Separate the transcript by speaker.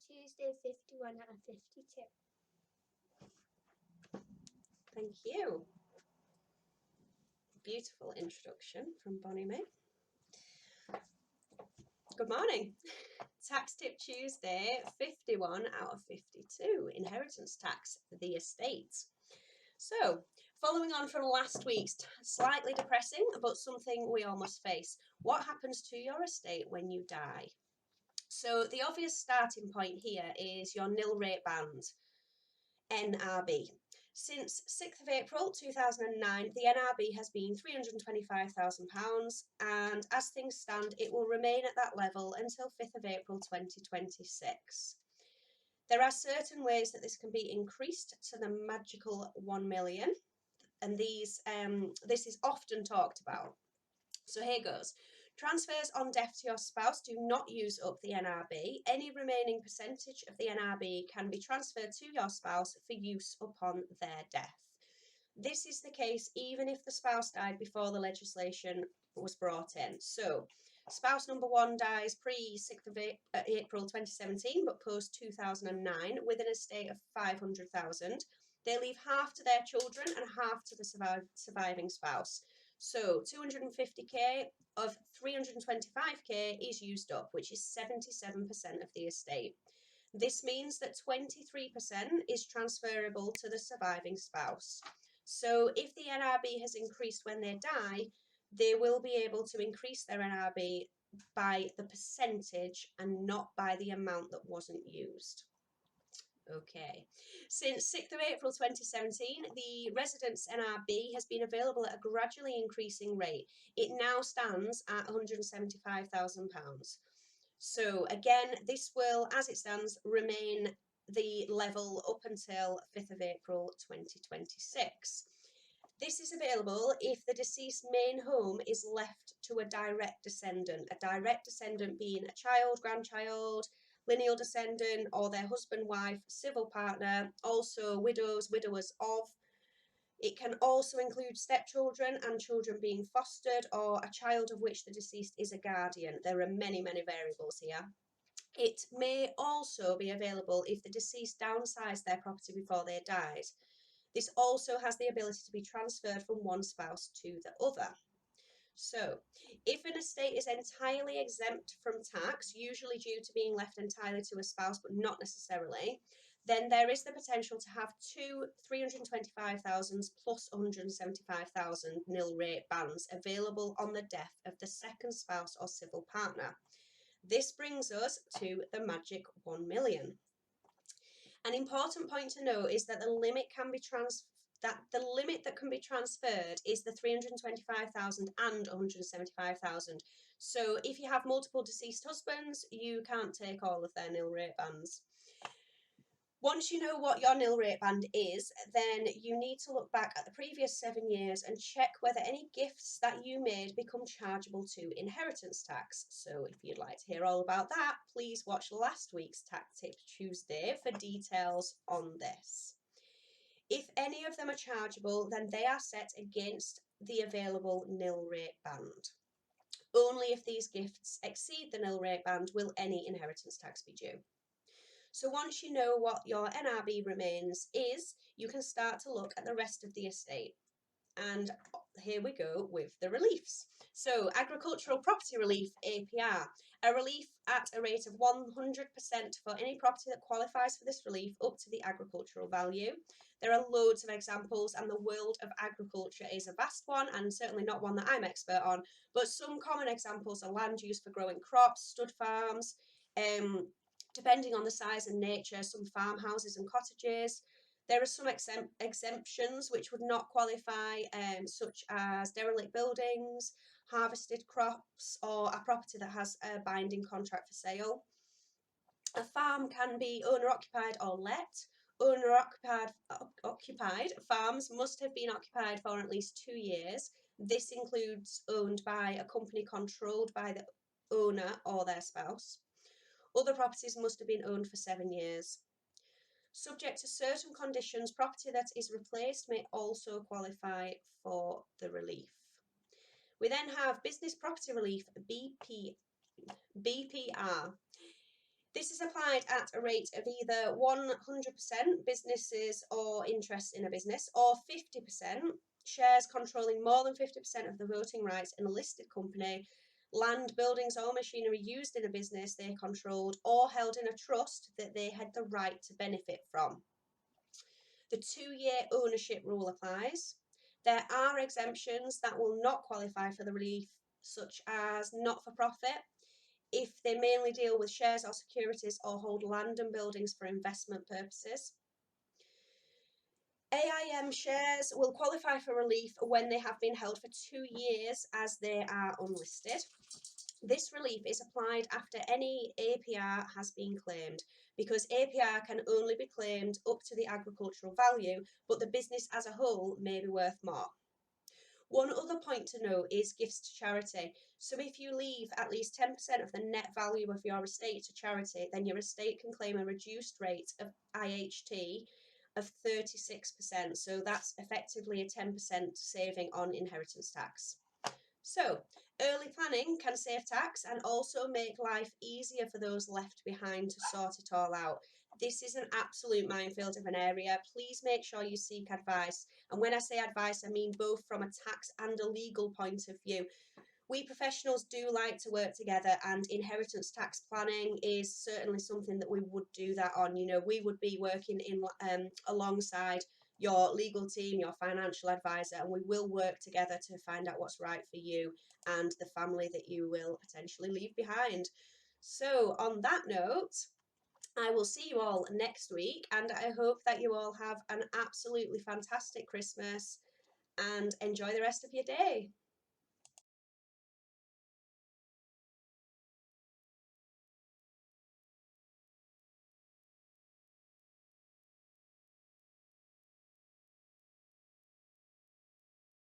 Speaker 1: Tuesday 51 out of 52.
Speaker 2: Thank you. Beautiful introduction from Bonnie May. Good morning. Tax Tip Tuesday 51 out of 52. Inheritance tax, the estate. So, following on from last week's slightly depressing, but something we all must face. What happens to your estate when you die? So, the obvious starting point here is your nil rate band, NRB. Since 6th of April 2009, the NRB has been £325,000, and as things stand, it will remain at that level until 5th of April 2026. There are certain ways that this can be increased to the magical 1 million, and this is often talked about. So here goes. Transfers on death to your spouse do not use up the NRB. Any remaining percentage of the NRB can be transferred to your spouse for use upon their death. This is the case even if the spouse died before the legislation was brought in. So, spouse number one dies pre-6th of April 2017, but post-2009, with an estate of 500,000. They leave half to their children and half to the surviving spouse. So 250k of 325k is used up, which is 77% of the estate. This means that 23% is transferable to the surviving spouse. So if the NRB has increased when they die, they will be able to increase their NRB by the percentage and not by the amount that wasn't used. Okay. Since 6th of April 2017, the residence NRB has been available at a gradually increasing rate. It now stands at £175,000. So again, this will, as it stands, remain the level up until 5th of April 2026. This is available if the deceased main home is left to a direct descendant being a child, grandchild, lineal descendant, or their husband, wife, civil partner, also widows, widowers of. It can also include stepchildren and children being fostered, or a child of which the deceased is a guardian. There are many, many variables here. It may also be available if the deceased downsized their property before they died. This also has the ability to be transferred from one spouse to the other. So, if an estate is entirely exempt from tax, usually due to being left entirely to a spouse, but not necessarily, then there is the potential to have two 325,000 plus 175,000 nil rate bands available on the death of the second spouse or civil partner. This brings us to the magic 1 million. An important point to note is that the limit that can be transferred is the 325,000 and 175,000. So if you have multiple deceased husbands, you can't take all of their nil rate bands. Once you know what your nil rate band is, then you need to look back at the previous 7 years and check whether any gifts that you made become chargeable to inheritance tax. So if you'd like to hear all about that, please watch last week's Tax Tip Tuesday for details on this. If any of them are chargeable, then they are set against the available nil rate band. Only if these gifts exceed the nil rate band will any inheritance tax be due. So once you know what your NRB remains is, you can start to look at the rest of the estate. And here we go with the reliefs. So agricultural property relief, APR, a relief at a rate of 100% for any property that qualifies for this relief up to the agricultural value. There are loads of examples, and the world of agriculture is a vast one and certainly not one that I'm expert on, but some common examples are land use for growing crops, stud farms, depending on the size and nature, some farmhouses and cottages. There are some exemptions which would not qualify, such as derelict buildings, harvested crops, or a property that has a binding contract for sale. A farm can be owner-occupied or let. Owner-occupied farms must have been occupied for at least 2 years. This includes owned by a company controlled by the owner or their spouse. Other properties must have been owned for 7 years. Subject to certain conditions, property that is replaced may also qualify for the relief. We then have business property relief, BPR. This is applied at a rate of either 100% businesses or interest in a business, or 50% shares controlling more than 50% of the voting rights in a listed company, land, buildings, or machinery used in a business they controlled, or held in a trust that they had the right to benefit from. The 2-year ownership rule applies. There are exemptions that will not qualify for the relief, such as not for profit, if they mainly deal with shares or securities or hold land and buildings for investment purposes. AIM shares will qualify for relief when they have been held for 2 years as they are unlisted. This relief is applied after any APR has been claimed, because APR can only be claimed up to the agricultural value, but the business as a whole may be worth more. One other point to note is gifts to charity. So if you leave at least 10% of the net value of your estate to charity, then your estate can claim a reduced rate of IHT of 36%. So that's effectively a 10% saving on inheritance tax. So, early planning can save tax and also make life easier for those left behind to sort it all out. This is an absolute minefield of an area. Please make sure you seek advice. And when I say advice, I mean both from a tax and a legal point of view. We professionals do like to work together, and inheritance tax planning is certainly something that we would do that on. You know, we would be working in alongside your legal team, your financial advisor, and we will work together to find out what's right for you and the family that you will potentially leave behind. So, on that note, I will see you all next week, and I hope that you all have an absolutely fantastic Christmas and enjoy the rest of your day.